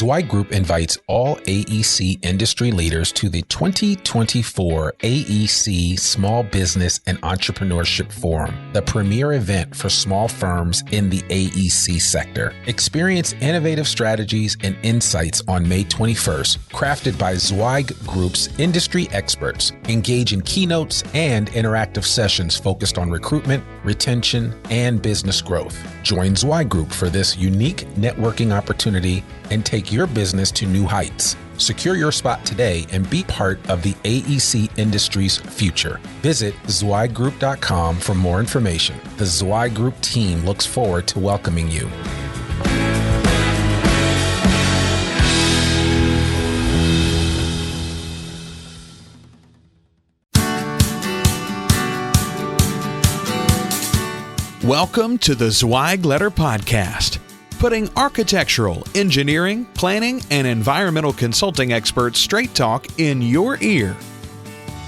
Zweig Group invites all AEC industry leaders to the 2024 AEC Small Business and Entrepreneurship Forum, the premier event for small firms in the AEC sector. Experience innovative strategies and insights on May 21st, crafted by Zweig Group's industry experts. Engage in keynotes and interactive sessions focused on recruitment, retention, and business growth. Join Zweig Group for this unique networking opportunity and take your business to new heights. Secure your spot today and be part of the AEC industry's future. Visit zweiggroup.com for more information. The Zweig Group team looks forward to welcoming you. Welcome to the Zweig Letter Podcast, putting architectural, engineering, planning, and environmental consulting experts straight talk in your ear.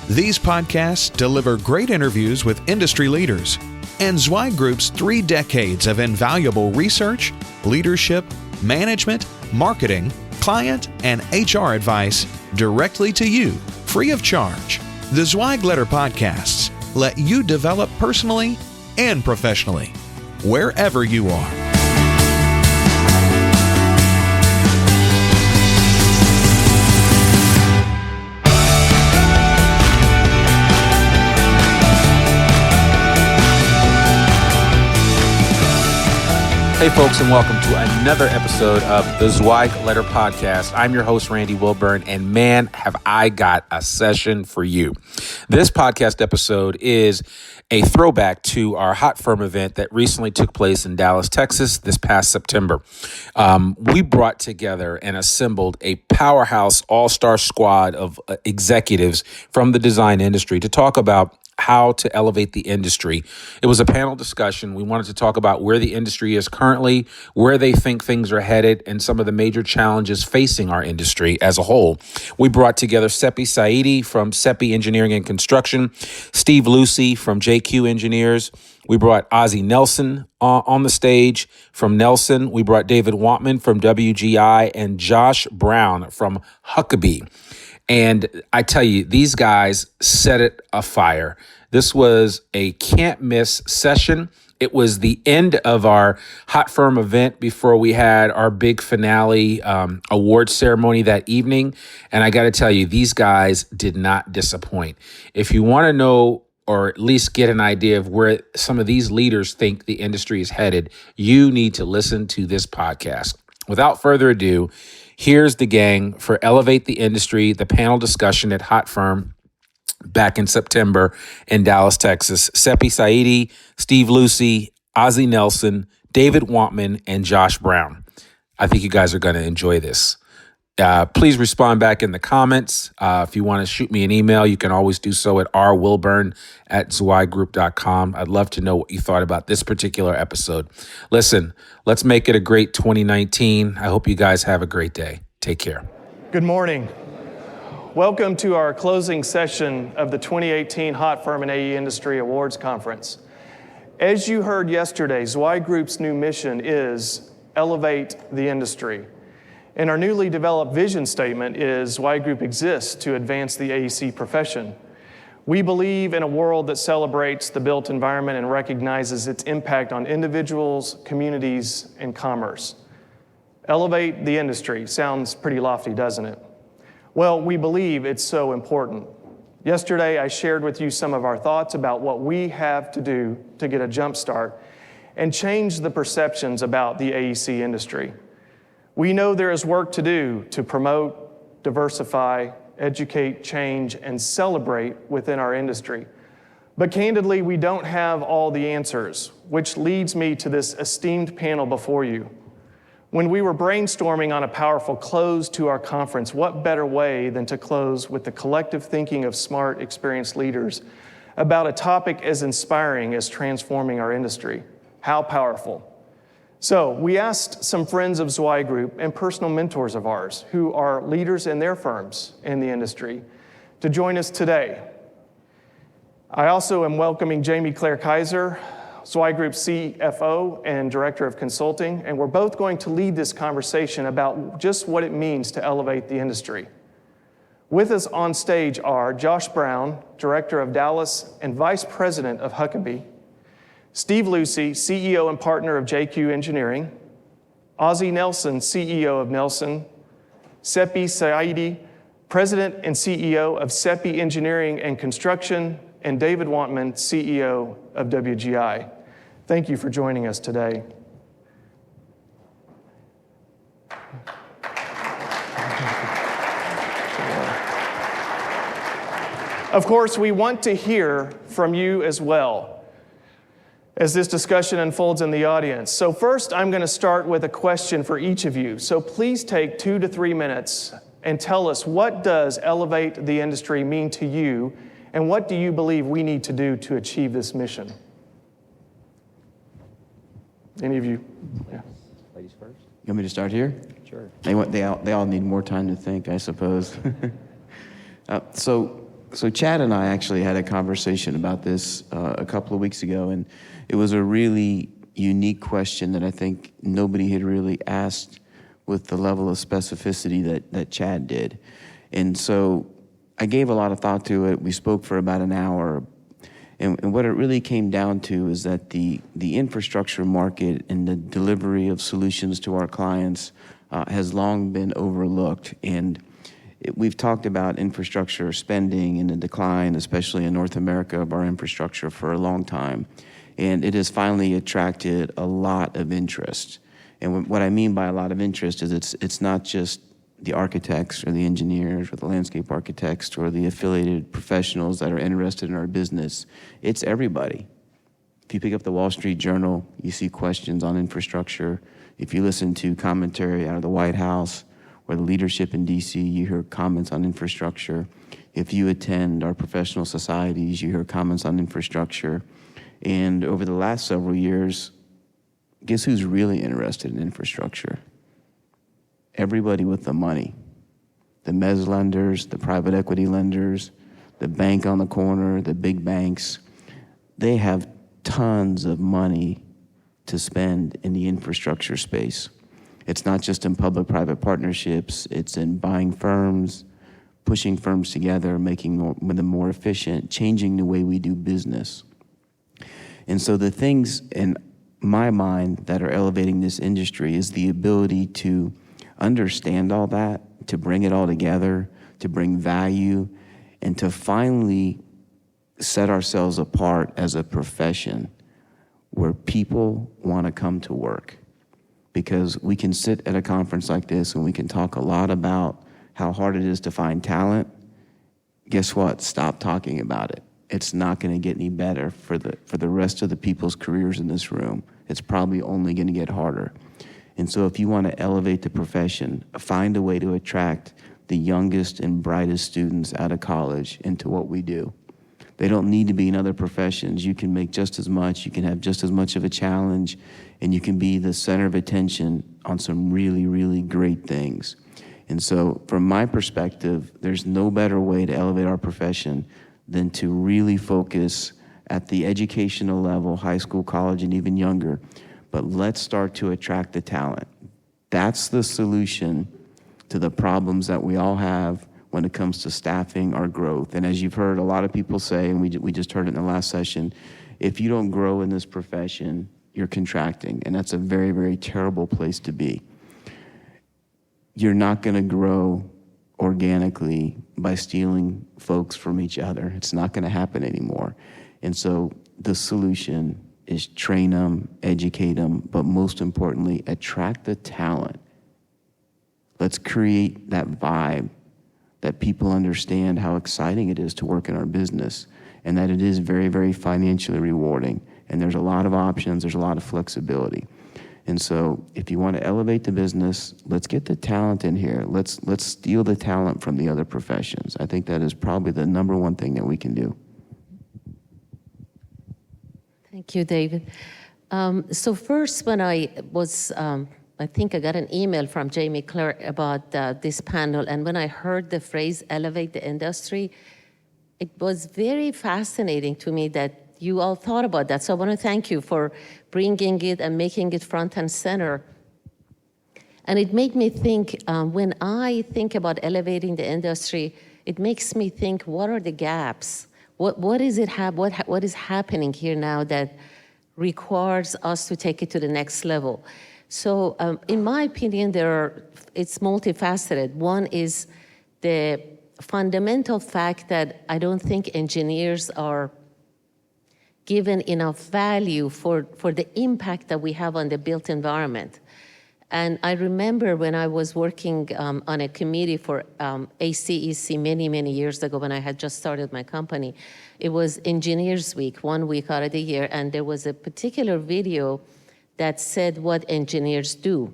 These podcasts deliver great interviews with industry leaders and Zweig Group's 3 decades of invaluable research, leadership, management, marketing, client, and HR advice directly to you, free of charge. The Zweig Letter Podcasts let you develop personally and professionally, wherever you are. Hey folks, and welcome to another episode of the Zweig Letter Podcast. I'm your host, Randy Wilburn, and man, have I got a session for you. This podcast episode is a throwback to our Hot Firm event that recently took place in Dallas, Texas this past September. We brought together and assembled a powerhouse all-star squad of executives from the design industry to talk about how to elevate the industry. It was a panel discussion. We wanted to talk about where the industry is currently, where they think things are headed, and some of the major challenges facing our industry as a whole. We brought together Seppi Saidi from Seppi Engineering and Construction, Steve Lucy from JQ Engineers. We brought Ozzie Nelson on the stage from Nelson. We brought David Wantman from WGI and Josh Brown from Huckabee. And I tell you, these guys set it afire. This was a can't miss session. It was the end of our Hot Firm event before we had our big finale award ceremony that evening. And I got to tell you, these guys did not disappoint. If you want to know or at least get an idea of where some of these leaders think the industry is headed, you need to listen to this podcast. Without further ado, here's the gang for Elevate the Industry, the panel discussion at Hot Firm back in September in Dallas, Texas. Seppi Saidi, Steve Lucy, Ozzie Nelson, David Wantman, and Josh Brown. I think you guys are going to enjoy this. Please respond back in the comments. If you want to shoot me an email, you can always do so at rwilburn@zweiggroup.com. I'd love to know what you thought about this particular episode. Listen, let's make it a great 2019. I hope you guys have a great day. Take care. Good morning. Welcome to our closing session of the 2018 Hot Firm and AE Industry Awards Conference. As you heard yesterday, Zweig Group's new mission is Elevate the Industry. And our newly developed vision statement is Zweig Group exists to advance the AEC profession. We believe in a world that celebrates the built environment and recognizes its impact on individuals, communities, and commerce. Elevate the industry sounds pretty lofty, doesn't it? Well, we believe it's so important. Yesterday, I shared with you some of our thoughts about what we have to do to get a jump start and change the perceptions about the AEC industry. We know there is work to do to promote, diversify, educate, change, and celebrate within our industry. But candidly, we don't have all the answers, which leads me to this esteemed panel before you. When we were brainstorming on a powerful close to our conference, what better way than to close with the collective thinking of smart, experienced leaders about a topic as inspiring as transforming our industry? How powerful. So we asked some friends of Zweig Group and personal mentors of ours who are leaders in their firms in the industry to join us today. I also am welcoming Jamie Claire Kaiser, Zwei Group's CFO and Director of Consulting, and we're both going to lead this conversation about just what it means to elevate the industry. With us on stage are Josh Brown, Director of Dallas and Vice President of Huckabee, Steve Lucy, CEO and partner of JQ Engineering, Ozzie Nelson, CEO of Nelson, Seppi Saidi, President and CEO of Seppi Engineering and Construction, and David Wantman, CEO of WGI. Thank you for joining us today. Of course, we want to hear from you as well as this discussion unfolds in the audience. So first, I'm going to start with a question for each of you. So please take 2 to 3 minutes and tell us, what does elevate the industry mean to you, and what do you believe we need to do to achieve this mission? Any of you? Yeah. Ladies first. You want me to start here? Sure. They all need more time to think, I suppose. So Chad and I actually had a conversation about this a couple of weeks ago, and it was a really unique question that I think nobody had really asked with the level of specificity that Chad did. And so I gave a lot of thought to it. We spoke for about an hour. And what it really came down to is that the infrastructure market and the delivery of solutions to our clients has long been overlooked. And we've talked about infrastructure spending and the decline, especially in North America, of our infrastructure for a long time. And it has finally attracted a lot of interest. And what I mean by a lot of interest is it's not just the architects or the engineers or the landscape architects or the affiliated professionals that are interested in our business. It's everybody. If you pick up the Wall Street Journal, you see questions on infrastructure. If you listen to commentary out of the White House or the leadership in DC, you hear comments on infrastructure. If you attend our professional societies, you hear comments on infrastructure. And over the last several years, guess who's really interested in infrastructure? Everybody with the money. The mezz lenders, the private equity lenders, the bank on the corner, the big banks. They have tons of money to spend in the infrastructure space. It's not just in public-private partnerships, it's in buying firms, pushing firms together, making them more efficient, changing the way we do business. And so the things in my mind that are elevating this industry is the ability to understand all that, to bring it all together, to bring value, and to finally set ourselves apart as a profession where people want to come to work. Because we can sit at a conference like this and we can talk a lot about how hard it is to find talent. Guess what? Stop talking about it. It's not going to get any better for the rest of the people's careers in this room. It's probably only going to get harder. And so if you want to elevate the profession, find a way to attract the youngest and brightest students out of college into what we do. They don't need to be in other professions. You can make just as much, you can have just as much of a challenge, and you can be the center of attention on some really, really great things. And so from my perspective, there's no better way to elevate our profession than to really focus at the educational level, high school, college, and even younger. But let's start to attract the talent. That's the solution to the problems that we all have when it comes to staffing our growth. And as you've heard a lot of people say, and we just heard it in the last session, if you don't grow in this profession, you're contracting. And that's a very, very terrible place to be. You're not going to grow organically by stealing folks from each other. It's not going to happen anymore. And so the solution is train them, educate them, but most importantly, attract the talent. Let's create that vibe that people understand how exciting it is to work in our business and that it is very, very financially rewarding. And there's a lot of options, there's a lot of flexibility. And so if you want to elevate the business, let's get the talent in here. Let's steal the talent from the other professions. I think that is probably the number one thing that we can do. Thank you, David. So first, when I was, I think I got an email from Jamie Clark about this panel, and when I heard the phrase elevate the industry, it was very fascinating to me that you all thought about that. So I want to thank you for bringing it and making it front and center. And it made me think, when I think about elevating the industry, it makes me think, what are the gaps? What is happening here now that requires us to take it to the next level? So in my opinion, it's multifaceted. One is the fundamental fact that I don't think engineers are given enough value for the impact that we have on the built environment. And I remember when I was working on a committee for ACEC many, many years ago when I had just started my company. It was Engineers Week, 1 week out of the year, and there was a particular video that said what engineers do.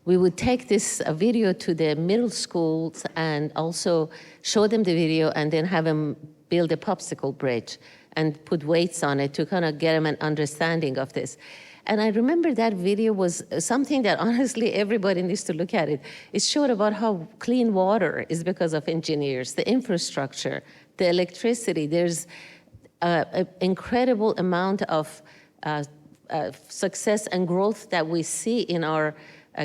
We would take this video to the middle schools and also show them the video and then have them build a popsicle bridge and put weights on it to kind of get them an understanding of this. And I remember that video was something that honestly everybody needs to look at it. It showed about how clean water is because of engineers, the infrastructure, the electricity. There's an incredible amount of success and growth that we see in our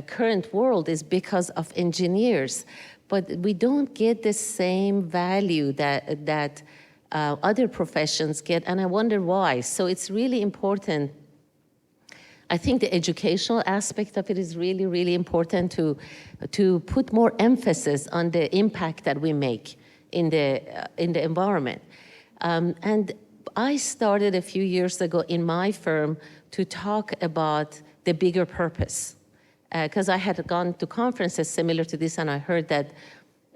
current world is because of engineers. But we don't get the same value that other professions get, and I wonder why. So it's really important. I think the educational aspect of it is really, really important to put more emphasis on the impact that we make in the environment. And I started a few years ago in my firm to talk about the bigger purpose, because I had gone to conferences similar to this, and I heard that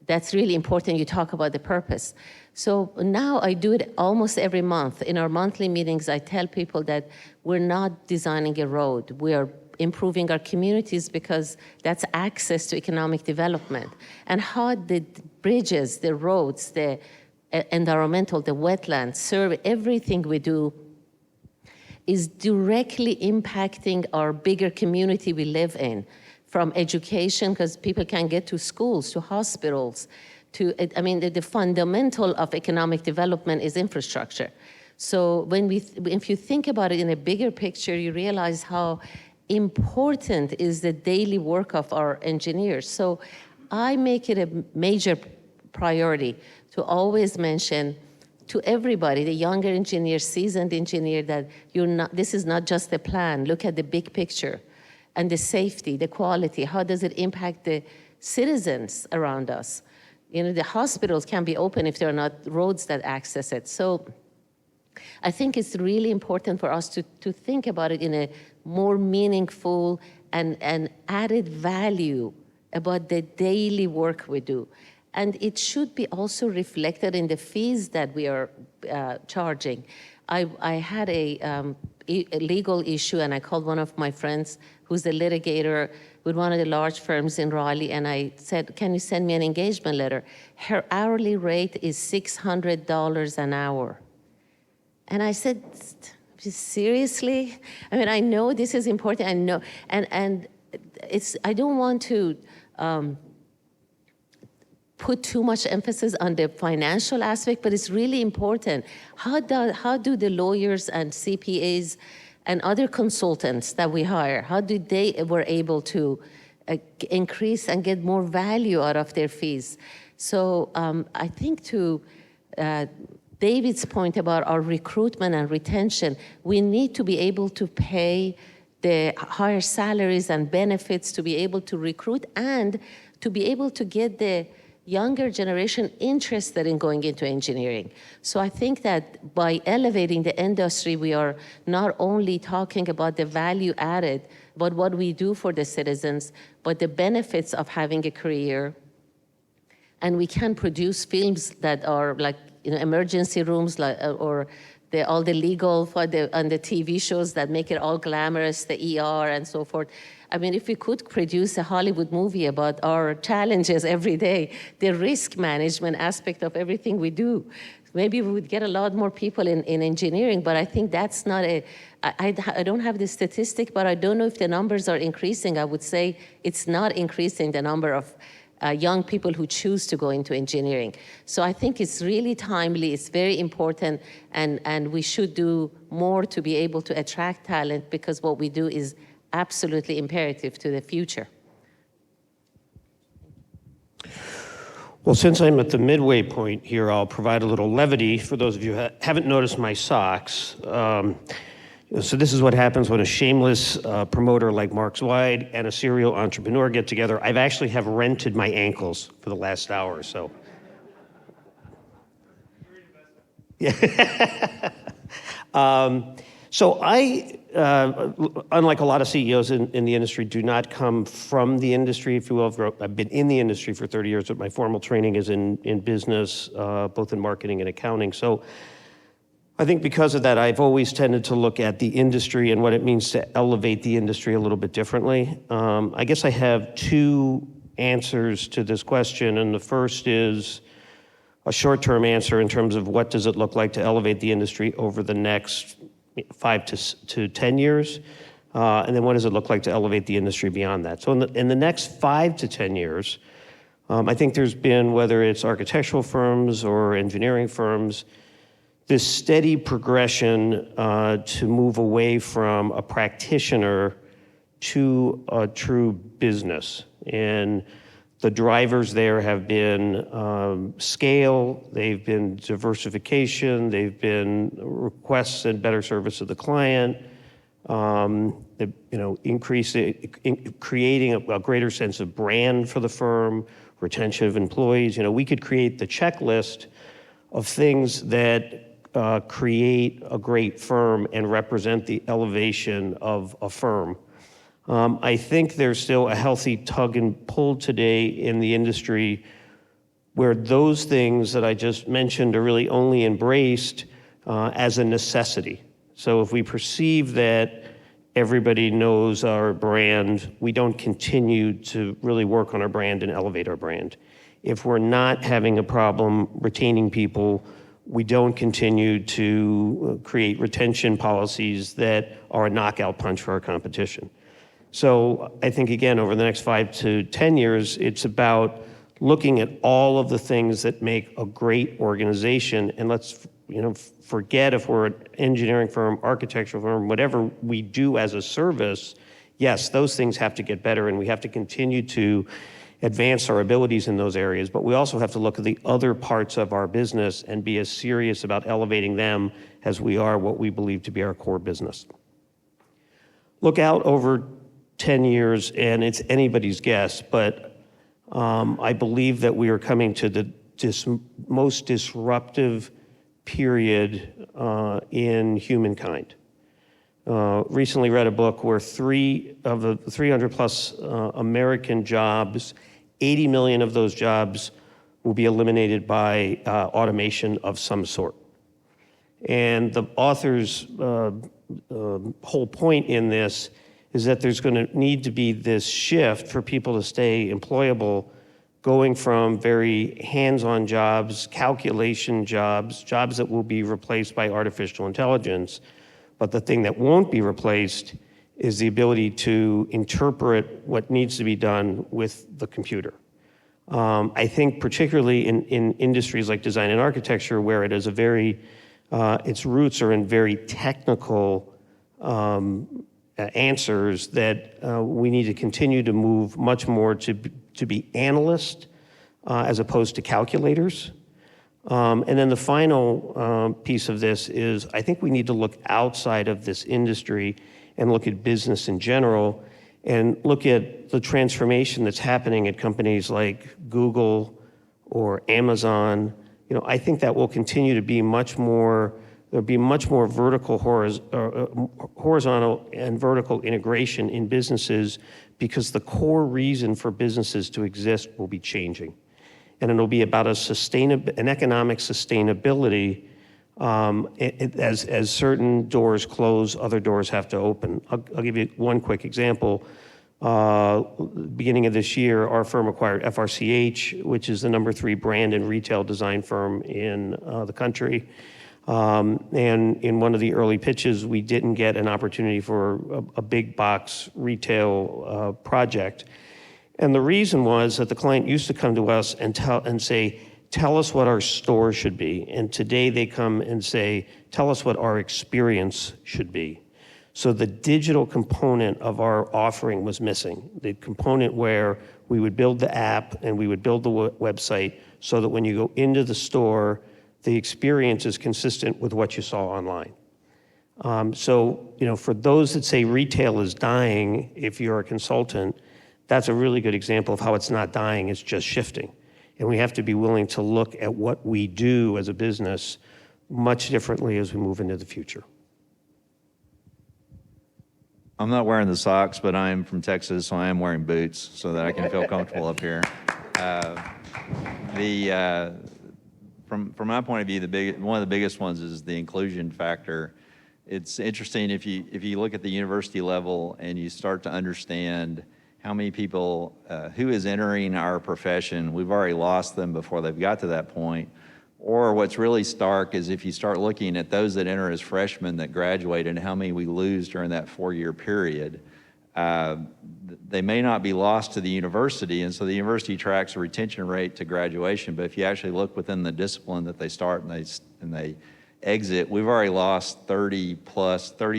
that's really important. You talk about the purpose. So now I do it almost every month. In our monthly meetings, I tell people that we're not designing a road. We are improving our communities because that's access to economic development. And how the bridges, the roads, the environmental, the wetlands serve everything we do is directly impacting our bigger community we live in, from education, because people can get to schools, to hospitals, the fundamental of economic development is infrastructure. So if you think about it in a bigger picture, you realize how important is the daily work of our engineers. So I make it a major priority to always mention to everybody, the younger engineer, seasoned engineer, that this is not just a plan. Look at the big picture and the safety, the quality. How does it impact the citizens around us? The hospitals can be open if there are not roads that access it. So I think it's really important for us to think about it in a more meaningful and added value about the daily work we do. And it should be also reflected in the fees that we are charging. I had a legal issue, and I called one of my friends who's a litigator with one of the large firms in Raleigh, and I said, can you send me an engagement letter? Her hourly rate is $600 an hour. And I said, seriously? I know this is important, I know, and I don't want to put too much emphasis on the financial aspect, but it's really important. How do the lawyers and CPAs and other consultants that we hire, how do they were able to increase and get more value out of their fees? So I think to David's point about our recruitment and retention, we need to be able to pay the higher salaries and benefits to be able to recruit and to be able to get the younger generation interested in going into engineering. So I think that by elevating the industry, we are not only talking about the value added, but what we do for the citizens, but the benefits of having a career. And we can produce films that are like emergency rooms, or all the legal and the TV shows that make it all glamorous, the ER and so forth. If we could produce a Hollywood movie about our challenges every day, the risk management aspect of everything we do, maybe we would get a lot more people in engineering, but I think that's not I don't have the statistic, but I don't know if the numbers are increasing. I would say it's not increasing, the number of young people who choose to go into engineering. So I think it's really timely, it's very important, and we should do more to be able to attract talent, because what we do is absolutely imperative to the future. Well, since I'm at the midway point here, I'll provide a little levity for those of you who haven't noticed my socks. So this is what happens when a shameless promoter like Mark Zweig and a serial entrepreneur get together. I've actually have rented my ankles for the last hour or so. Yeah. So I, unlike a lot of CEOs in the industry, do not come from the industry, if you will. I've been in the industry for 30 years, but my formal training is in business, both in marketing and accounting. So I think because of that, I've always tended to look at the industry and what it means to elevate the industry a little bit differently. I guess I have two answers to this question, and the first is a short-term answer in terms of what does it look like to elevate the industry over the next 5 to 10 years, and then what does it look like to elevate the industry beyond that? So in the next 5 to 10 years, I think there's been, whether it's architectural firms or engineering firms, this steady progression to move away from a practitioner to a true business. And the drivers there have been scale, they've been diversification, they've been requests and better service of the client, creating a greater sense of brand for the firm, retention of employees. We could create the checklist of things that create a great firm and represent the elevation of a firm. I think there's still a healthy tug and pull today in the industry where those things that I just mentioned are really only embraced as a necessity. So if we perceive that everybody knows our brand, we don't continue to really work on our brand and elevate our brand. If we're not having a problem retaining people, we don't continue to create retention policies that are a knockout punch for our competition. So I think, again, over the next 5 to 10 years, it's about looking at all of the things that make a great organization, and let's forget if we're an engineering firm, architectural firm, whatever we do as a service. Yes, those things have to get better, and we have to continue to advance our abilities in those areas, but we also have to look at the other parts of our business and be as serious about elevating them as we are what we believe to be our core business. Look out over 10 years, and it's anybody's guess, but I believe that we are coming to the most disruptive period in humankind. Recently read a book where 3 of the 300 plus American jobs, 80 million of those jobs will be eliminated by automation of some sort. And the author's whole point in this is that there's going to need to be this shift for people to stay employable, going from very hands-on jobs, calculation jobs that will be replaced by artificial intelligence. But the thing that won't be replaced is the ability to interpret what needs to be done with the computer. I think particularly in industries like design and architecture, where it is a very, its roots are in very technical answers, that we need to continue to move much more to be analysts as opposed to calculators. And then the final piece of this is, I think we need to look outside of this industry and look at business in general and look at the transformation that's happening at companies like Google or Amazon. I think that will continue to be much more, there'll be much more horizontal and vertical integration in businesses, because the core reason for businesses to exist will be changing. And it'll be about an economic sustainability. As certain doors close, other doors have to open. I'll give you one quick example. Beginning of this year, our firm acquired FRCH, which is the #3 brand and retail design firm in the country. And in one of the early pitches, we didn't get an opportunity for a big box retail project. And the reason was that the client used to come to us and say, tell us what our store should be. And today they come and say, tell us what our experience should be. So the digital component of our offering was missing. The component where we would build the app and we would build the website so that when you go into the store, the experience is consistent with what you saw online. So, for those that say retail is dying, if you're a consultant, that's a really good example of how it's not dying, it's just shifting. And we have to be willing to look at what we do as a business much differently as we move into the future. I'm not wearing the socks, but I am from Texas, so I am wearing boots so that I can feel comfortable up here. From my point of view, one of the biggest ones is the inclusion factor. It's interesting if you look at the university level and you start to understand how many people who is entering our profession, we've already lost them before they've got to that point. Or what's really stark is if you start looking at those that enter as freshmen that graduate and how many we lose during that 4-year period, they may not be lost to the university, and so the university tracks a retention rate to graduation, but if you actually look within the discipline that they start and they exit, we've already lost 30,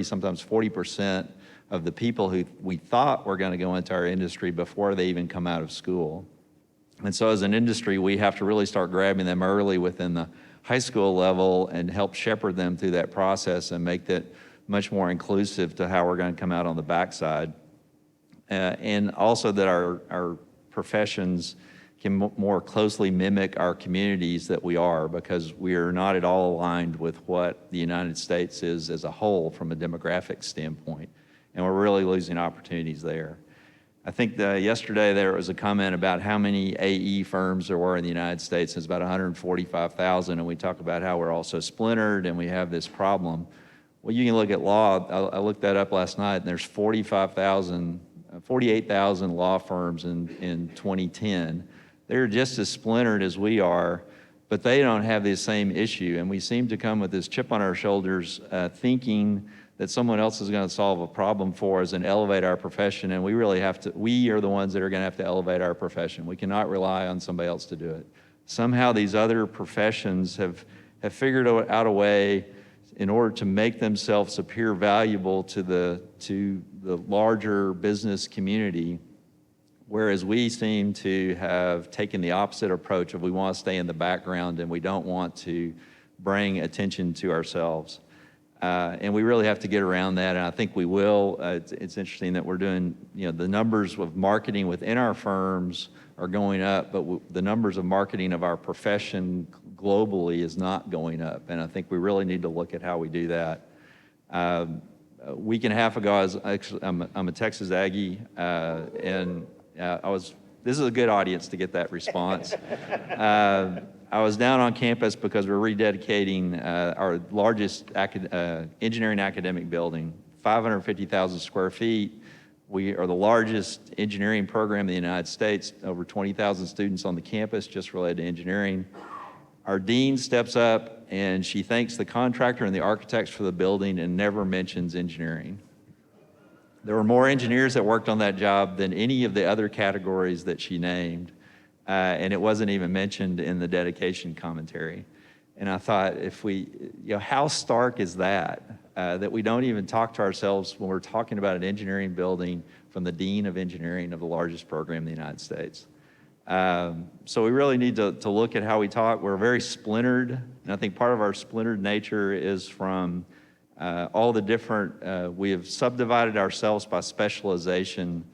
sometimes 40% of the people who we thought were going to go into our industry before they even come out of school. And so as an industry, we have to really start grabbing them early within the high school level and help shepherd them through that process and make that much more inclusive to how we're going to come out on the backside. And also that our professions can more closely mimic our communities that we are, because we are not at all aligned with what the United States is as a whole from a demographic standpoint. And we're really losing opportunities there. I think yesterday there was a comment about how many AE firms there were in the United States. It's about 145,000, and we talk about how we're all so splintered and we have this problem. Well, you can look at law. I looked that up last night, and there's 48,000 law firms in 2010. They're just as splintered as we are, but they don't have this same issue. And we seem to come with this chip on our shoulders, thinking that someone else is going to solve a problem for us and elevate our profession. And we are the ones that are going to have to elevate our profession. We cannot rely on somebody else to do it. Somehow these other professions have figured out a way in order to make themselves appear valuable to the larger business community, whereas we seem to have taken the opposite approach of we want to stay in the background and we don't want to bring attention to ourselves. And we really have to get around that, and I think we will. It's interesting that we're doing, the numbers of marketing within our firms are going up, but the numbers of marketing of our profession globally is not going up, and I think we really need to look at how we do that. A week and a half ago, I'm a Texas Aggie, and this is a good audience to get that response. I was down on campus because we're rededicating our largest engineering academic building, 550,000 square feet. We are the largest engineering program in the United States, over 20,000 students on the campus just related to engineering. Our dean steps up and she thanks the contractor and the architects for the building and never mentions engineering. There were more engineers that worked on that job than any of the other categories that she named. And it wasn't even mentioned in the dedication commentary. And I thought, how stark is that, that we don't even talk to ourselves when we're talking about an engineering building from the dean of engineering of the largest program in the United States. So we really need to look at how we talk. We're very splintered, and I think part of our splintered nature is from all the different, we have subdivided ourselves by specialization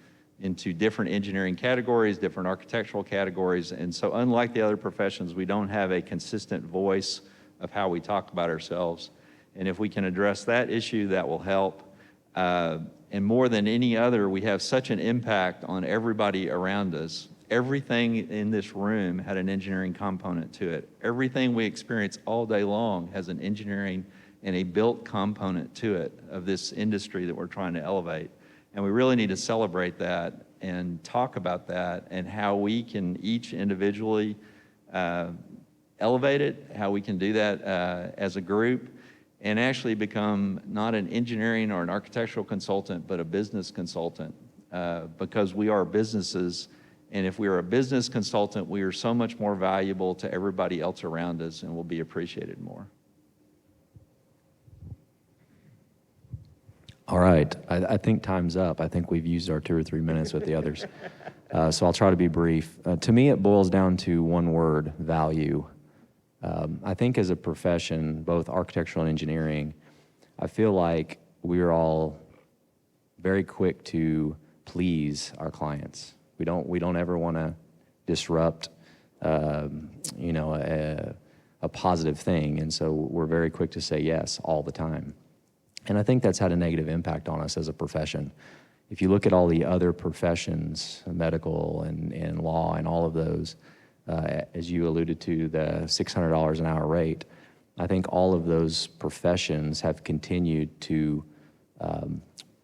into different engineering categories, different architectural categories, and so unlike the other professions, we don't have a consistent voice of how we talk about ourselves. And if we can address that issue, that will help. And more than any other, we have such an impact on everybody around us. Everything in this room had an engineering component to it. Everything we experience all day long has an engineering and a built component to it of this industry that we're trying to elevate. And we really need to celebrate that and talk about that and how we can each individually elevate it, how we can do that as a group, and actually become not an engineering or an architectural consultant, but a business consultant, because we are businesses And if we are a business consultant, we are so much more valuable to everybody else around us and will be appreciated more. All right, I think time's up. I think we've used our 2 or 3 minutes with the others. So I'll try to be brief. To me, it boils down to one word: value. I think as a profession, both architectural and engineering, I feel like we're all very quick to please our clients. We don't ever want to disrupt, a positive thing, and so we're very quick to say yes all the time. And I think that's had a negative impact on us as a profession. If you look at all the other professions, medical and law and all of those, as you alluded to, the $600 an hour rate, I think all of those professions have continued to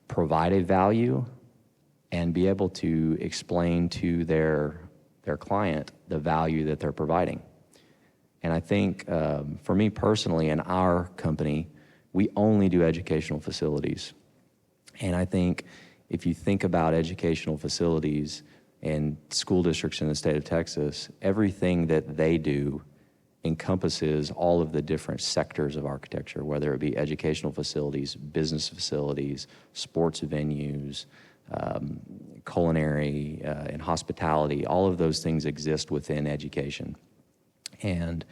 provide a value and be able to explain to their client the value that they're providing. And I think for me personally, in our company, we only do educational facilities. And I think if you think about educational facilities and school districts in the state of Texas, everything that they do encompasses all of the different sectors of architecture, whether it be educational facilities, business facilities, sports venues, culinary and hospitality. All of those things exist within education. And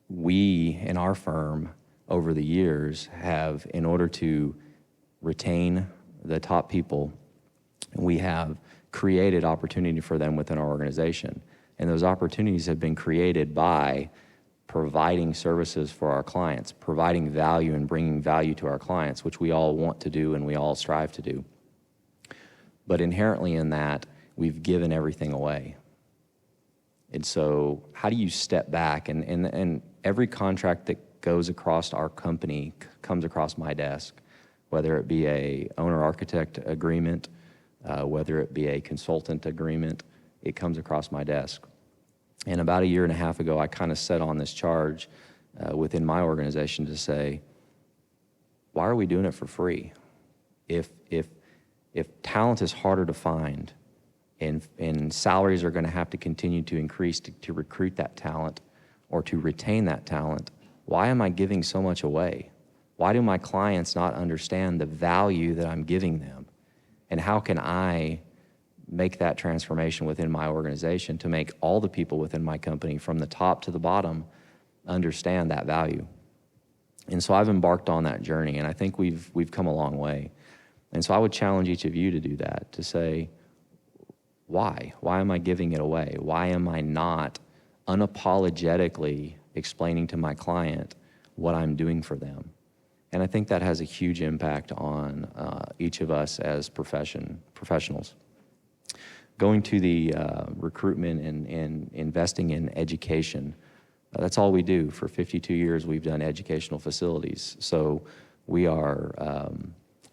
we, in our firm, over the years have, in order to retain the top people, we have created opportunity for them within our organization. And those opportunities have been created by providing services for our clients, providing value and bringing value to our clients, which we all want to do and we all strive to do. But inherently in that, we've given everything away. And so how do you step back? And every contract that goes across our company comes across my desk, whether it be a owner-architect agreement, whether it be a consultant agreement, it comes across my desk. And about 1.5 years ago, I kind of set on this charge within my organization to say, why are we doing it for free? If talent is harder to find and salaries are going to have to continue to increase to recruit that talent or to retain that talent, why am I giving so much away? Why do my clients not understand the value that I'm giving them? And how can I make that transformation within my organization to make all the people within my company, from the top to the bottom, understand that value? And so I've embarked on that journey, and I think we've come a long way. And so I would challenge each of you to do that, to say, why? Why am I giving it away? Why am I not unapologetically explaining to my client what I'm doing for them? And I think that has a huge impact on each of us as professionals. Going to the recruitment and investing in education, that's all we do. For 52 years, we've done educational facilities. So we are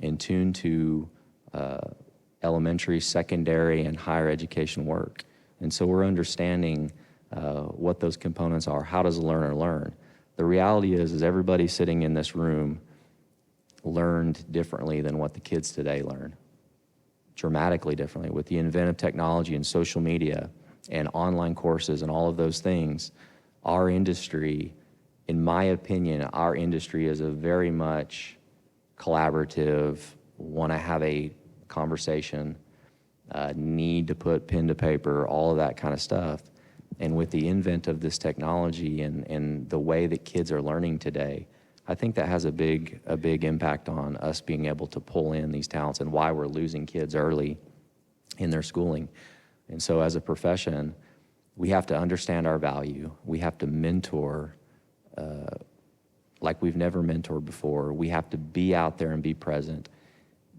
in tune to elementary, secondary, and higher education work. And so we're understanding what those components are. How does a learner learn? The reality is everybody sitting in this room learned differently than what the kids today learn, dramatically differently. With the advent of technology and social media and online courses and all of those things, our industry, in my opinion, our industry is a very much collaborative, want to have a conversation, need to put pen to paper, all of that kind of stuff. And with the invent of this technology and the way that kids are learning today, I think that has a big impact on us being able to pull in these talents and why we're losing kids early in their schooling. And so as a profession, we have to understand our value. We have to mentor like we've never mentored before. We have to be out there and be present,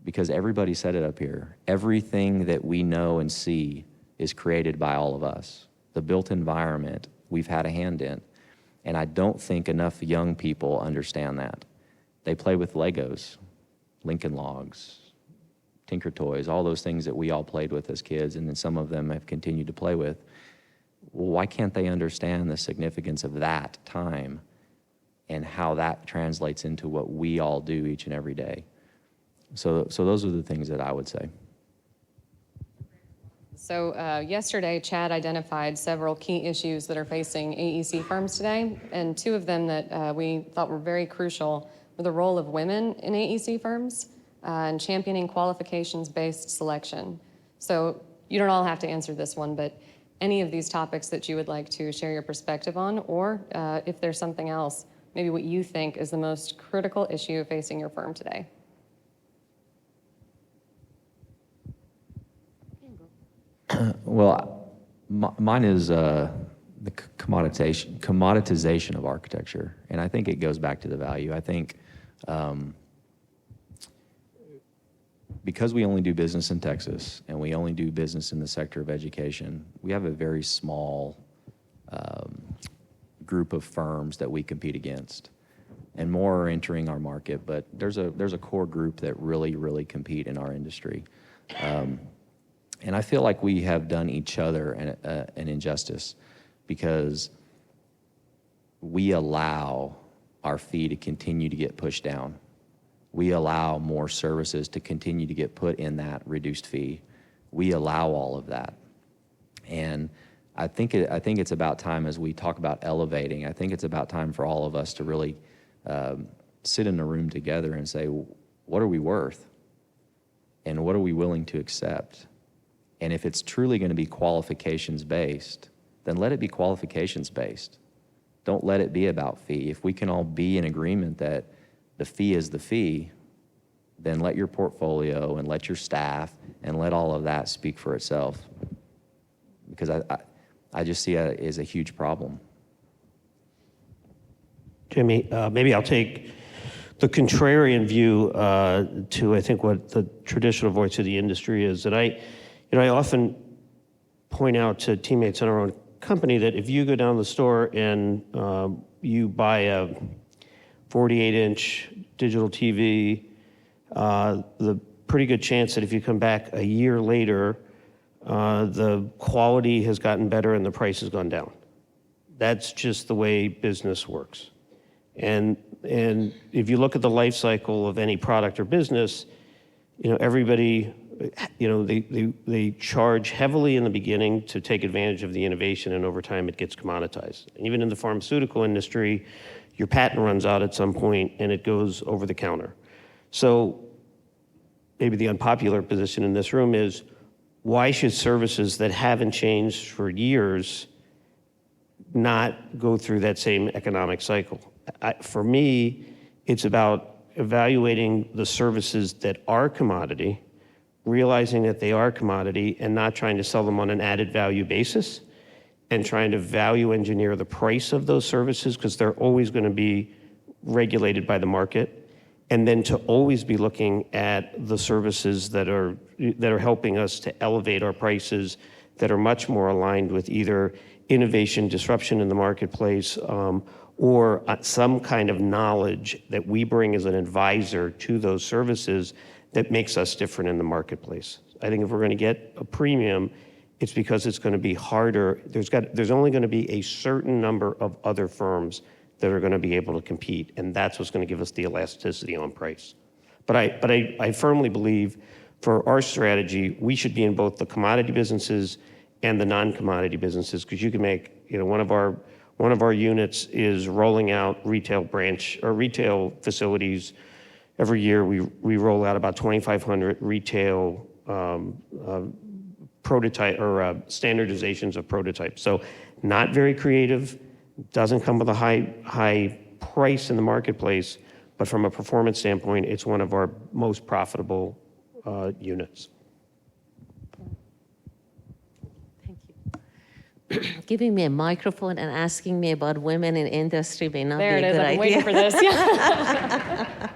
because everybody said it up here. Everything that we know and see is created by all of us. The built environment we've had a hand in. And I don't think enough young people understand that. They play with Legos, Lincoln Logs, Tinker Toys, all those things that we all played with as kids, and then some of them have continued to play with. Well, why can't they understand the significance of that time and how that translates into what we all do each and every day? So those are the things that I would say. So yesterday, Chad identified several key issues that are facing AEC firms today, and two of them that we thought were very crucial were the role of women in AEC firms and championing qualifications-based selection. So you don't all have to answer this one, but any of these topics that you would like to share your perspective on, or if there's something else, maybe what you think is the most critical issue facing your firm today. Well, mine is the commoditization of architecture, and I think it goes back to the value. I think because we only do business in Texas and we only do business in the sector of education, we have a very small group of firms that we compete against, and more are entering our market. But there's a core group that really compete in our industry. And I feel like we have done each other an injustice because we allow our fee to continue to get pushed down. We allow more services to continue to get put in that reduced fee. We allow all of that. And I think it's about time, as we talk about elevating, I think it's about time for all of us to really sit in a room together and say, what are we worth? And what are we willing to accept? And if it's truly going to be qualifications-based, then let it be qualifications-based. Don't let it be about fee. If we can all be in agreement that the fee is the fee, then let your portfolio and let your staff and let all of that speak for itself. Because I just see it as a huge problem. Jimmy, maybe I'll take the contrarian view to, I think, what the traditional voice of the industry is. And I often point out to teammates in our own company that if you go down the store and you buy a 48-inch digital TV, the pretty good chance that if you come back a year later, the quality has gotten better and the price has gone down. That's just the way business works. And if you look at the life cycle of any product or business, everybody, they charge heavily in the beginning to take advantage of the innovation, and over time it gets commoditized. And even in the pharmaceutical industry, your patent runs out at some point and it goes over the counter. So maybe the unpopular position in this room is, why should services that haven't changed for years not go through that same economic cycle? For me, it's about evaluating the services that are commodity, realizing that they are commodity, and not trying to sell them on an added value basis, and trying to value engineer the price of those services, because they're always going to be regulated by the market, and then to always be looking at the services that are helping us to elevate our prices, that are much more aligned with either innovation, disruption in the marketplace, or some kind of knowledge that we bring as an advisor to those services that makes us different in the marketplace. I think if we're going to get a premium, it's because it's going to be harder. There's only going to be a certain number of other firms that are going to be able to compete, and that's what's going to give us the elasticity on price. But I firmly believe for our strategy, we should be in both the commodity businesses and the non-commodity businesses, because you can make, one of our units is rolling out retail branch or retail facilities. Every year we roll out about 2,500 retail prototype or standardizations of prototypes. So not very creative, doesn't come with a high price in the marketplace, but from a performance standpoint, it's one of our most profitable units. Thank you. Giving me a microphone and asking me about women in industry may not be a good idea. There it is. I've been waiting for this. Yeah.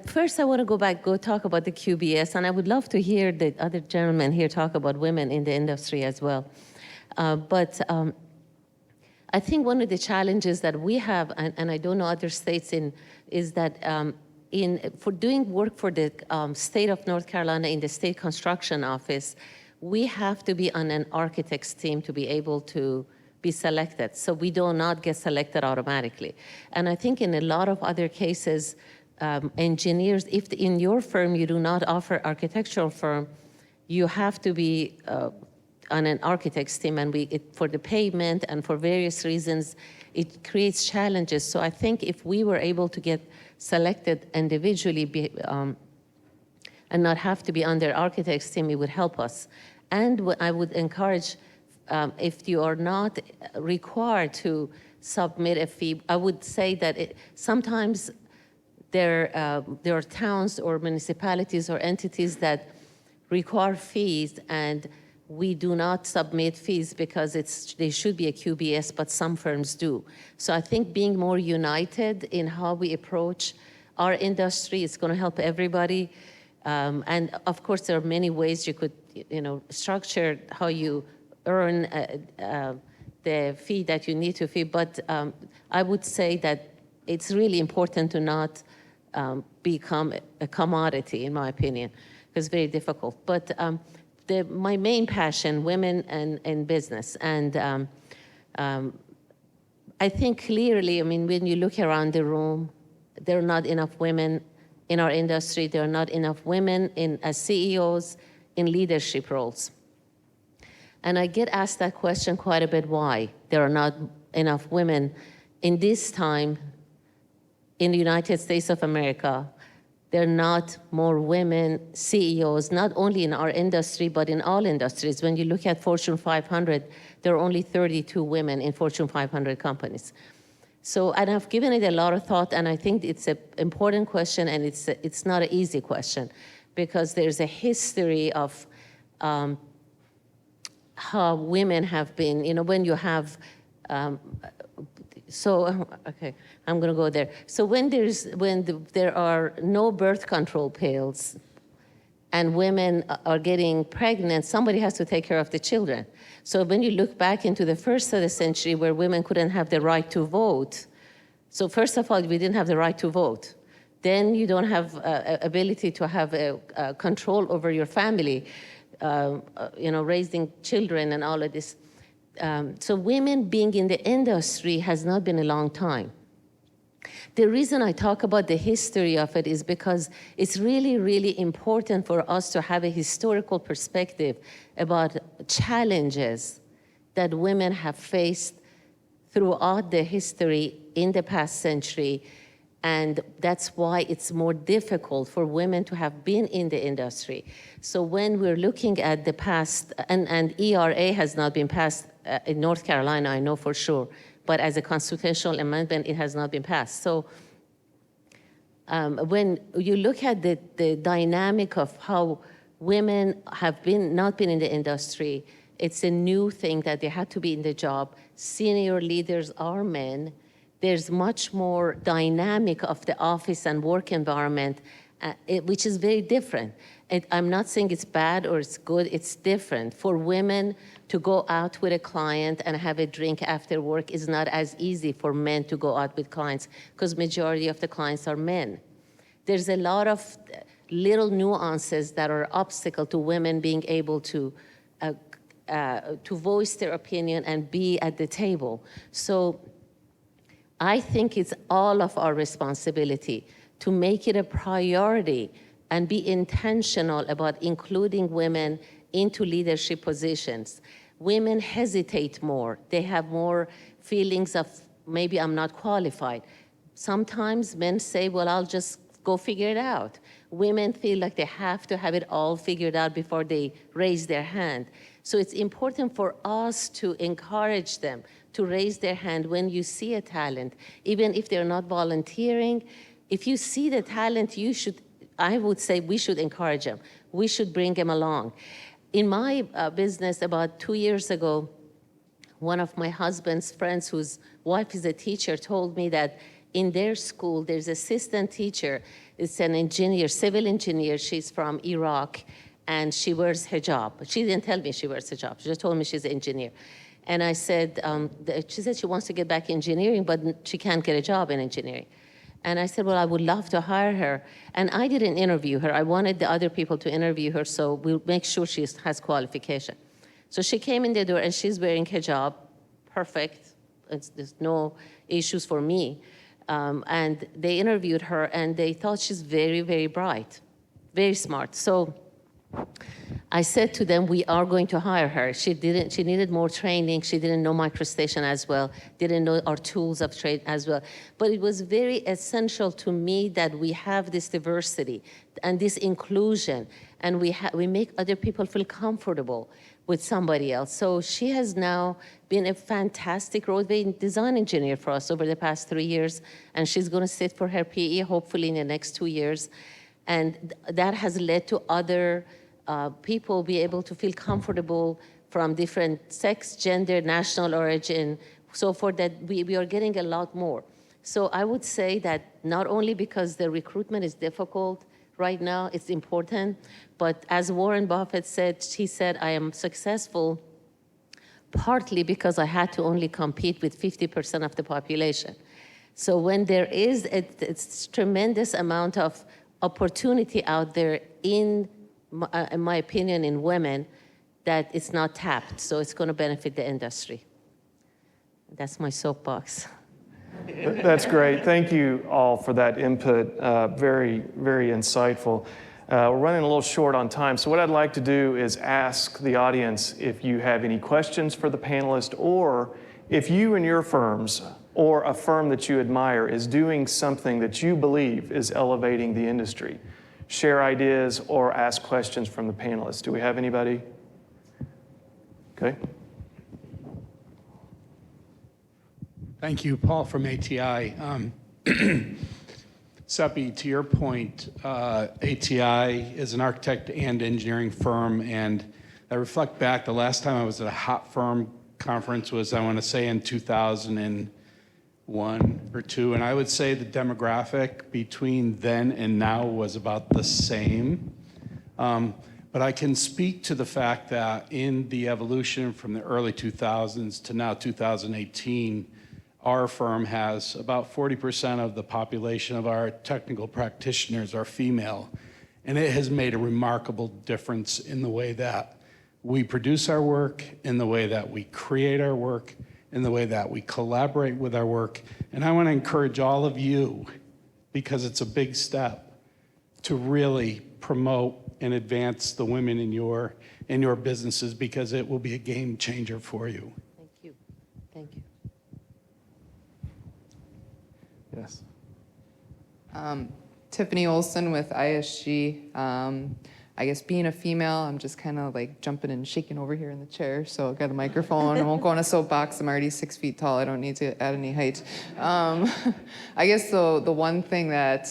First, I want to go talk about the QBS, and I would love to hear the other gentlemen here talk about women in the industry as well. But I think one of the challenges that we have, and I don't know other states is that for doing work for the state of North Carolina in the state construction office, we have to be on an architect's team to be able to be selected. So we do not get selected automatically. And I think in a lot of other cases, engineers, if in your firm you do not offer architectural firm, you have to be on an architect's team, and for the pavement and for various reasons, it creates challenges. So I think if we were able to get selected individually and not have to be on their architect's team, it would help us. And I would encourage, if you are not required to submit a fee, I would say that sometimes there are towns or municipalities or entities that require fees, and we do not submit fees because they should be a QBS, but some firms do. So I think being more united in how we approach our industry is going to help everybody. And of course, there are many ways you could, structure how you earn the fee that you need to fee. But I would say that it's really important to not become a commodity, in my opinion, because it's very difficult. But my main passion, women and business. And I think clearly, when you look around the room, there are not enough women in our industry. There are not enough women as CEOs in leadership roles. And I get asked that question quite a bit, why there are not enough women in this time in the United States of America. There are not more women CEOs, not only in our industry, but in all industries. When you look at Fortune 500, there are only 32 women in Fortune 500 companies. So, and I've given it a lot of thought, and I think it's an important question, and it's not an easy question, because there's a history of how women have been, when you have, okay, I'm going to go there. So when there are no birth control pills and women are getting pregnant, somebody has to take care of the children. So when you look back into the first of the century where women couldn't have the right to vote, so first of all, we didn't have the right to vote. Then you don't have ability to have a control over your family, raising children and all of this. So women being in the industry has not been a long time. The reason I talk about the history of it is because it's really, really important for us to have a historical perspective about challenges that women have faced throughout the history in the past century. And that's why it's more difficult for women to have been in the industry. So when we're looking at the past, and ERA has not been passed in North Carolina, I know for sure, but as a constitutional amendment, it has not been passed. So when you look at the dynamic of how women have not been in the industry, it's a new thing that they had to be in the job. Senior leaders are men. There's much more dynamic of the office and work environment, which is very different. I'm not saying it's bad or it's good, it's different. For women to go out with a client and have a drink after work is not as easy for men to go out with clients, because majority of the clients are men. There's a lot of little nuances that are obstacle to women being able to voice their opinion and be at the table. So I think it's all of our responsibility to make it a priority and be intentional about including women into leadership positions. Women hesitate more. They have more feelings of, maybe I'm not qualified. Sometimes men say, well, I'll just go figure it out. Women feel like they have to have it all figured out before they raise their hand. So it's important for us to encourage them to raise their hand when you see a talent, even if they're not volunteering. If you see the talent, I would say we should encourage them. We should bring them along. In my business about 2 years ago, one of my husband's friends whose wife is a teacher told me that in their school, there's an assistant teacher. It's an engineer, civil engineer. She's from Iraq, and she wears hijab. She didn't tell me she wears hijab. She just told me she's an engineer. And I said, she said she wants to get back engineering, but she can't get a job in engineering. And I said, well, I would love to hire her. And I didn't interview her. I wanted the other people to interview her, so we'll make sure she has qualification. So she came in the door, and she's wearing hijab. Perfect. There's no issues for me. And they interviewed her, and they thought she's very, very bright, very smart. So I said to them, we are going to hire her. She needed more training. She didn't know MicroStation as well, didn't know our tools of trade as well. But it was very essential to me that we have this diversity and this inclusion, and we make other people feel comfortable with somebody else. So she has now been a fantastic roadway design engineer for us over the past 3 years, and she's gonna sit for her PE hopefully in the next 2 years. And that has led to other people be able to feel comfortable from different sex, gender, national origin, so forth, that we are getting a lot more. So I would say that not only because the recruitment is difficult right now, it's important, but as Warren Buffett said, he said, I am successful partly because I had to only compete with 50% of the population. So when there is a tremendous amount of opportunity out there in my opinion, in women, that it's not tapped, so it's going to benefit the industry. That's my soapbox. That's great. Thank you all for that input. Very, very insightful. We're running a little short on time, so what I'd like to do is ask the audience if you have any questions for the panelists, or if you and your firms or a firm that you admire is doing something that you believe is elevating the industry. Share ideas or ask questions from the panelists. Do we have anybody? Okay. Thank you, Paul from ATI. Seppi, to your point, ATI is an architect and engineering firm, and I reflect back, the last time I was at a hot firm conference was, I want to say, in 2001 or 2, and I would say the demographic between then and now was about the same. But I can speak to the fact that in the evolution from the early 2000s to now 2018, our firm has about 40% of the population of our technical practitioners are female, and it has made a remarkable difference in the way that we produce our work, in the way that we create our work, in the way that we collaborate with our work. And I want to encourage all of you, because it's a big step, to really promote and advance the women in your businesses, because it will be a game changer for you. Thank you. Thank you. Yes. Tiffany Olson with ISG. I guess being a female, I'm just kind of like jumping and shaking over here in the chair. So I've got a microphone. I won't go on a soapbox. I'm already 6 feet tall. I don't need to add any height. I guess the one thing that,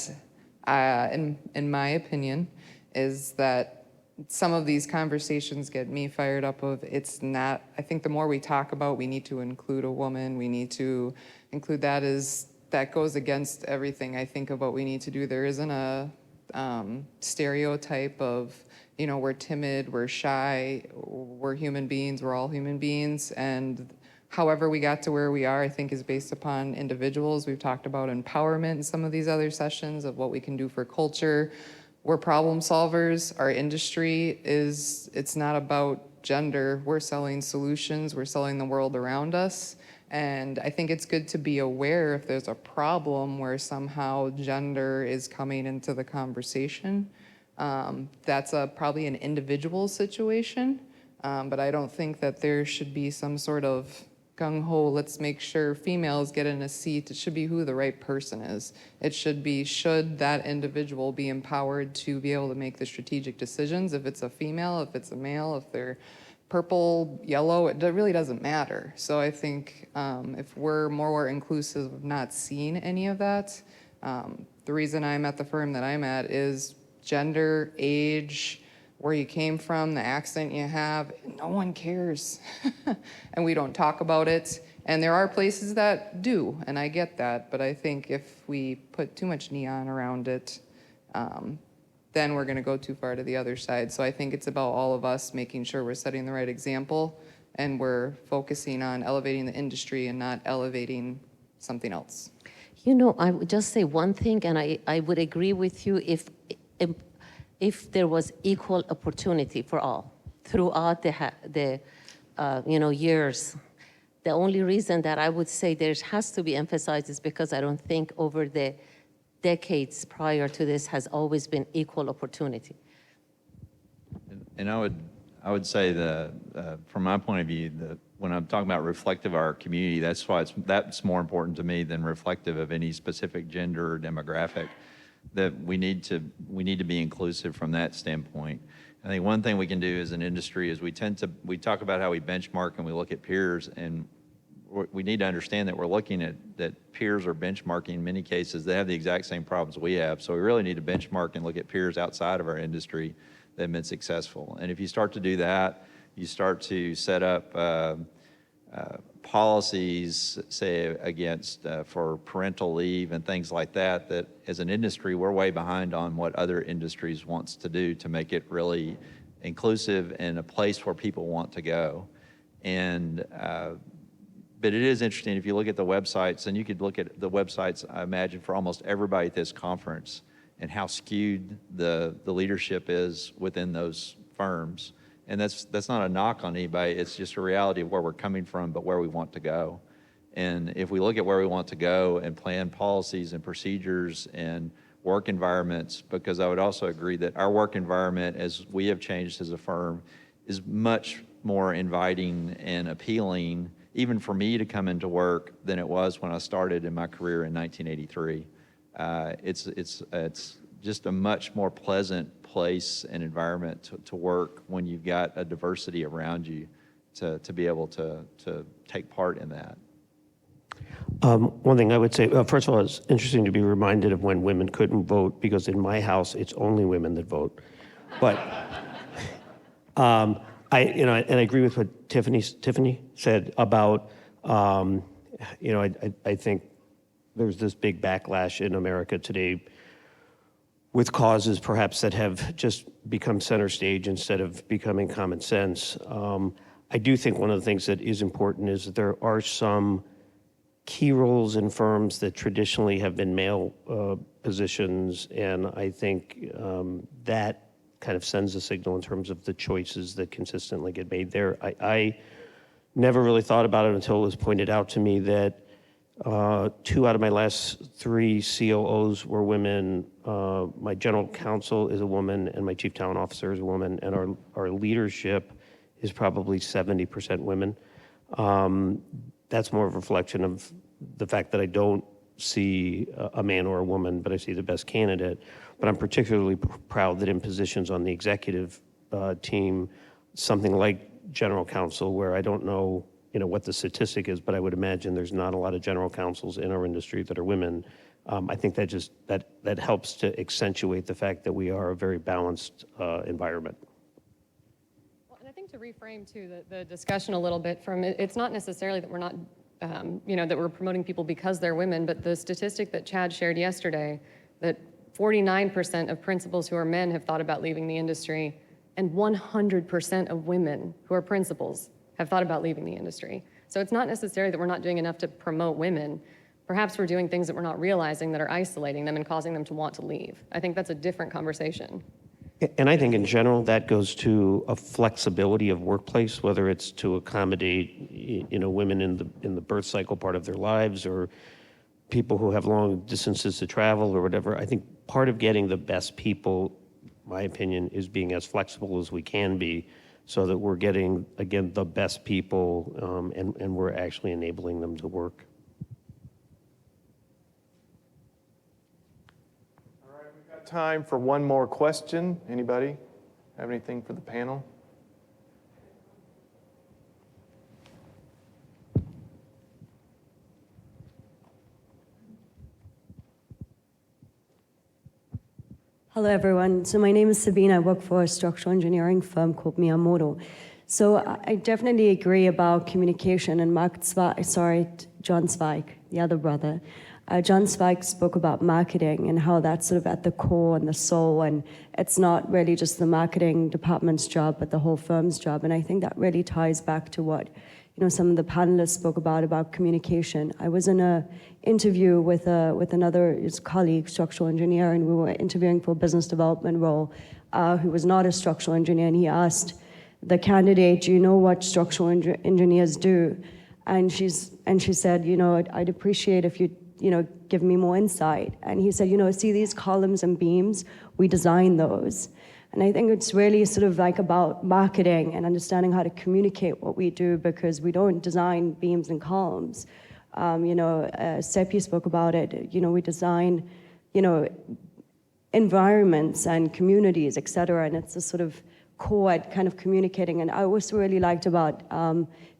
in my opinion, is that some of these conversations get me fired up of it's not, I think the more we talk about we need to include a woman, we need to include that goes against everything I think of what we need to do. There isn't a stereotype of, we're timid, we're shy, we're human beings, we're all human beings. And however we got to where we are, I think is based upon individuals. We've talked about empowerment in some of these other sessions of what we can do for culture. We're problem solvers. Our industry it's not about gender. We're selling solutions. We're selling the world around us. And I think it's good to be aware if there's a problem where somehow gender is coming into the conversation. That's probably an individual situation, but I don't think that there should be some sort of gung-ho, let's make sure females get in a seat. It should be who the right person is. It should be, should that individual be empowered to be able to make the strategic decisions? If it's a female, if it's a male, if they're purple, yellow, it really doesn't matter. So I think if we're more inclusive of not seeing any of that, the reason I'm at the firm that I'm at is gender, age, where you came from, the accent you have, no one cares. And we don't talk about it. And there are places that do, and I get that, but I think if we put too much neon around it, then we're gonna go too far to the other side. So I think it's about all of us making sure we're setting the right example and we're focusing on elevating the industry and not elevating something else. I would just say one thing, and I would agree with you if there was equal opportunity for all throughout the years. The only reason that I would say there has to be emphasized is because I don't think over the decades prior to this has always been equal opportunity. And I would say from my point of view, when I'm talking about reflective of our community, that's why that's more important to me than reflective of any specific gender or demographic. That we need to be inclusive from that standpoint. I think one thing we can do as an industry is we talk about how we benchmark and we look at peers, and we need to understand that we're looking at that peers are benchmarking in many cases. They have the exact same problems we have. So we really need to benchmark and look at peers outside of our industry that have been successful. And if you start to do that, you start to set up policies, say, against for parental leave and things like that, that as an industry, we're way behind on what other industries wants to do to make it really inclusive and a place where people want to go. And but it is interesting, if you look at the websites, and you could look at the websites, I imagine, for almost everybody at this conference, and how skewed the leadership is within those firms. And that's not a knock on anybody, it's just a reality of where we're coming from, but where we want to go. And if we look at where we want to go and plan policies and procedures and work environments, because I would also agree that our work environment, as we have changed as a firm, is much more inviting and appealing, even for me to come into work, than it was when I started in my career in 1983. It's just a much more pleasant place and environment to work when you've got a diversity around you to be able to take part in that. One thing I would say, first of all, it's interesting to be reminded of when women couldn't vote, because in my house, it's only women that vote. But I agree with what Tiffany said about, I think there's this big backlash in America today with causes perhaps that have just become center stage instead of becoming common sense. I do think one of the things that is important is that there are some key roles in firms that traditionally have been male positions, and I think that kind of sends a signal in terms of the choices that consistently get made there. I never really thought about it until it was pointed out to me that 2 out of my last 3 COOs were women. My general counsel is a woman, and my chief talent officer is a woman, and our leadership is probably 70% women. That's more of a reflection of the fact that I don't see a man or a woman, but I see the best candidate. But I'm particularly proud that in positions on the executive team, something like general counsel, where I don't know what the statistic is, but I would imagine there's not a lot of general counsels in our industry that are women. I think that helps to accentuate the fact that we are a very balanced environment. Well, and I think to reframe too the discussion a little bit from it's not necessarily that we're not that we're promoting people because they're women, but the statistic that Chad shared yesterday, that 49% of principals who are men have thought about leaving the industry, and 100% of women who are principals have thought about leaving the industry. So it's not necessarily that we're not doing enough to promote women. Perhaps we're doing things that we're not realizing that are isolating them and causing them to want to leave. I think that's a different conversation. And I think in general that goes to a flexibility of workplace, whether it's to accommodate women in the birth cycle part of their lives, or people who have long distances to travel or whatever. I think part of getting the best people, my opinion, is being as flexible as we can be, so that we're getting, again, the best people, and we're actually enabling them to work. All right, we've got time for one more question. Anybody have anything for the panel? Hello, everyone. So my name is Sabine. I work for a structural engineering firm called Miyamoto. So I definitely agree about communication. And John Zweig, the other brother, John Zweig spoke about marketing and how that's sort of at the core and the soul. And it's not really just the marketing department's job, but the whole firm's job. And I think that really ties back to what some of the panelists spoke about communication. I was in an interview with another colleague, structural engineer, and we were interviewing for a business development role, who was not a structural engineer, and he asked the candidate, "Do you know what structural engineers do?" And she said, "I'd appreciate if you give me more insight." And he said, "See these columns and beams? We design those." And I think it's really sort of like about marketing and understanding how to communicate what we do, because we don't design beams and columns. Seppi spoke about it. We design, environments and communities, et cetera, and it's a sort of core at kind of communicating. And I also really liked about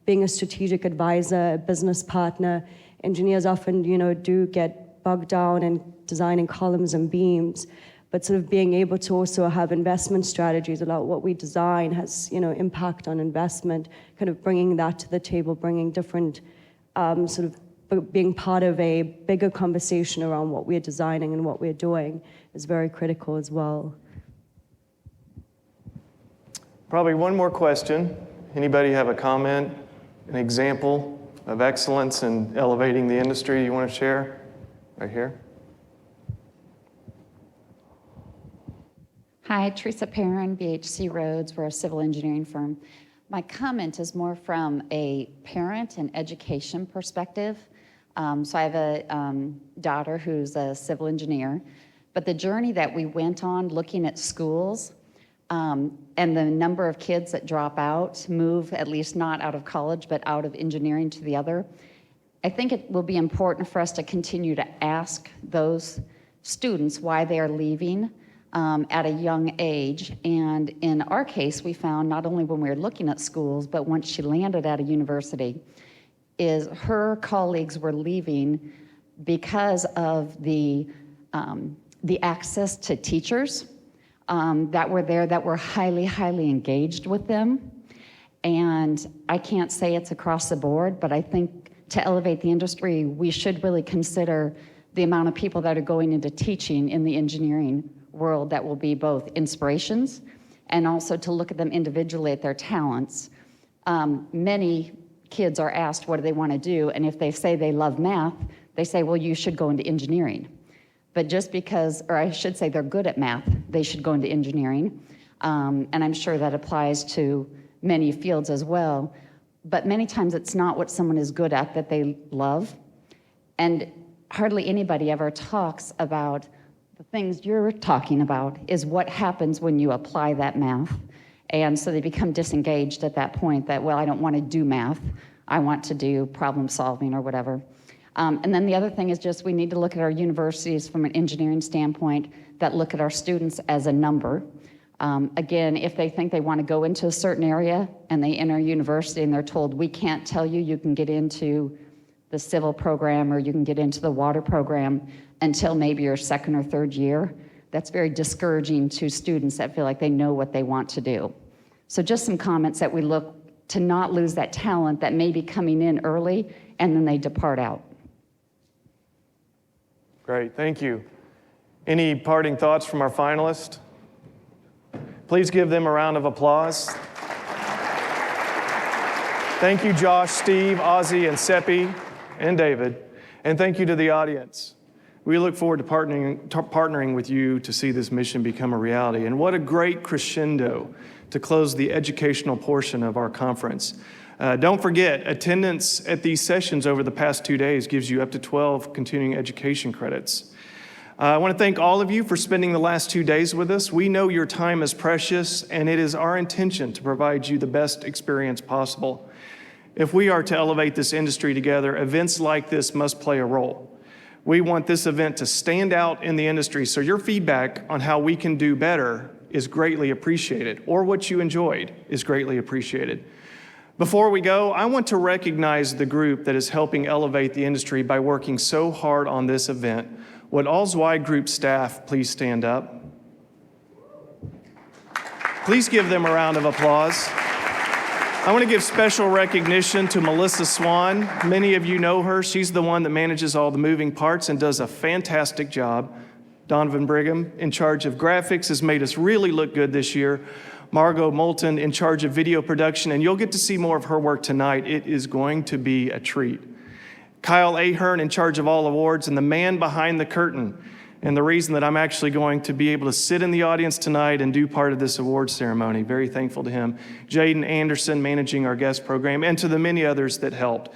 being a strategic advisor, a business partner. Engineers often, do get bogged down in designing columns and beams, but sort of being able to also have investment strategies about what we design has, impact on investment, kind of bringing that to the table, bringing different being part of a bigger conversation around what we're designing and what we're doing is very critical as well. Probably one more question. Anybody have a comment, an example of excellence in elevating the industry you want to share? Right here. Hi, Teresa Perrin, BHC Rhodes. We're a civil engineering firm. My comment is more from a parent and education perspective. So I have a daughter who's a civil engineer, but the journey that we went on looking at schools and the number of kids that drop out, move at least not out of college, but out of engineering to the other, I think it will be important for us to continue to ask those students why they are leaving at a young age. And in our case, we found not only when we were looking at schools, but once she landed at a university, is her colleagues were leaving because of the access to teachers that were there that were highly, highly engaged with them. And I can't say it's across the board, but I think to elevate the industry, we should really consider the amount of people that are going into teaching in the engineering world that will be both inspirations and also to look at them individually at their talents. Many kids are asked what do they want to do, and if they say they love math, they say, well, you should go into engineering. But just because, or I should say they're good at math, they should go into engineering. And I'm sure that applies to many fields as well. But many times it's not what someone is good at that they love. And hardly anybody ever talks about the things you're talking about is what happens when you apply that math. And so they become disengaged at that point that, well, I don't want to do math. I want to do problem solving or whatever. And then the other thing is just we need to look at our universities from an engineering standpoint that look at our students as a number. Again, if they think they want to go into a certain area and they enter a university and they're told, we can't tell you you can get into the civil program or you can get into the water program until maybe your second or third year, that's very discouraging to students that feel like they know what they want to do. So just some comments that we look to not lose that talent that may be coming in early and then they depart out. Great, thank you. Any parting thoughts from our finalists? Please give them a round of applause. Thank you, Josh, Steve, Ozzy, and Seppi, and David. And thank you to the audience. We look forward to partnering with you to see this mission become a reality. And what a great crescendo to close the educational portion of our conference. Don't forget, attendance at these sessions over the past 2 days gives you up to 12 continuing education credits. I want to thank all of you for spending the last 2 days with us. We know your time is precious, and it is our intention to provide you the best experience possible. If we are to elevate this industry together, events like this must play a role. We want this event to stand out in the industry, so your feedback on how we can do better is greatly appreciated, or what you enjoyed is greatly appreciated. Before we go, I want to recognize the group that is helping elevate the industry by working so hard on this event. Would all Zweig Group staff please stand up? Please give them a round of applause. I want to give special recognition to Melissa Swan. Many of you know her. She's the one that manages all the moving parts and does a fantastic job. Donovan Brigham, in charge of graphics, has made us really look good this year. Margot Moulton, in charge of video production, and you'll get to see more of her work tonight. It is going to be a treat. Kyle Ahern, in charge of all awards, and the man behind the curtain, and the reason that I'm actually going to be able to sit in the audience tonight and do part of this award ceremony. Very thankful to him. Jaden Anderson, managing our guest program, and to the many others that helped.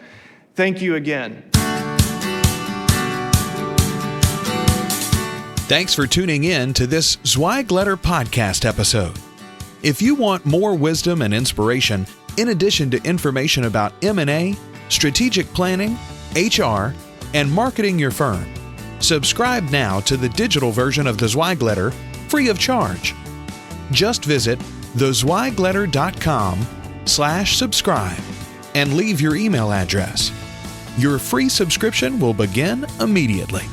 Thank you again. Thanks for tuning in to this Zweig Letter podcast episode. If you want more wisdom and inspiration, in addition to information about M&A, strategic planning, HR, and marketing your firm, subscribe now to the digital version of the Zweig Letter free of charge. Just visit thezweigletter.com/subscribe and leave your email address. Your free subscription will begin immediately.